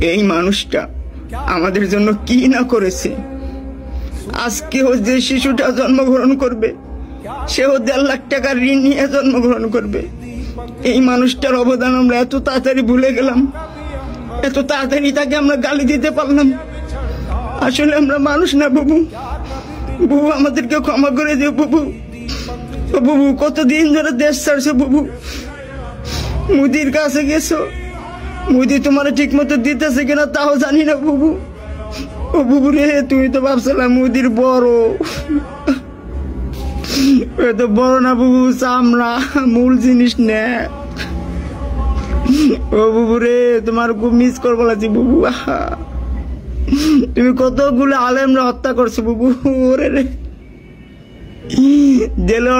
এই মানুষটা আমাদের জন্য কি না করেছে। আজকেও যে শিশুটা জন্মগ্রহণ করবে সেও 1.5 লাখ টাকার ঋণ নিয়ে জন্মগ্রহণ করবে। এই মানুষটার অবদান আমরা এত তাড়াতাড়ি ভুলে গেলাম, এত তাড়াতাড়ি তাকে আমরা গালি দিতে পারলাম। আসলে আমরা মানুষ না বুবু। বুবু আমাদেরকে ক্ষমা করে দিও বুবু। বুবু কতদিন ধরে দেশ ছাড়ছো বুবু, মুদির কাছে গেছো, মুদি তোমার ঠিক মতো দিতেছে কিনা তাও জানি না বুবু। ও বুবু রে, তুমি তো ভাবছিলাম মুদির বড়, তো বড় না বুবু, চামড়া মূল জিনিস নে। ও বুবু রে, তোমার খুব মিস করবো লাগছে বুবু। তুমি কতগুলো আলেমরা হত্যা করছো বুবু। ওরে রে জেলে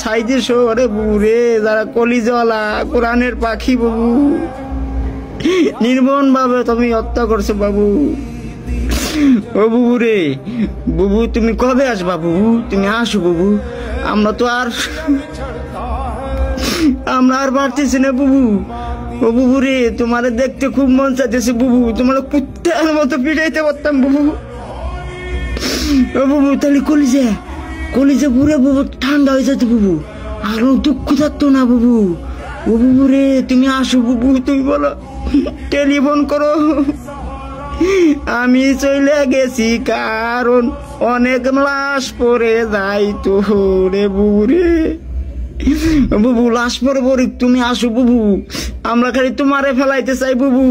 সাইজে শোরে বুবু রে, যারা কলিজওয়ালা কোরআনের পাখি বুবু, নির্মম ভাবে তুমি হত্যা করছো বাবু। ও বুবু রে, বুবু তুমি কবে আসবা বুবু? তুমি আসো বুবু, আমরা আর পারতেছি না বুবু। ও বুবু রে, তোমার দেখতে খুব মন চাইতেছে বুবু, তোমার কুত্তার মতো পিটাইতে পারতাম বুবু। ও বুবু তাহলে কলিজা পুরে বুবু ঠান্ডা হয়ে যেত বুবু, আর দুঃখ থাকতো না বুবু। ও বুবু রে, তুমি আসো বুবু, তুমি বলো, টেলিফোন করো। আমি চলে গেছি কারণ অনেক লাশ পরে যাই তো রে বুবু রে। বুবু লাশ পরে তুমি আসো বুবু, আমরা খালি তোমারে ফেলাইতে চাই বুবু।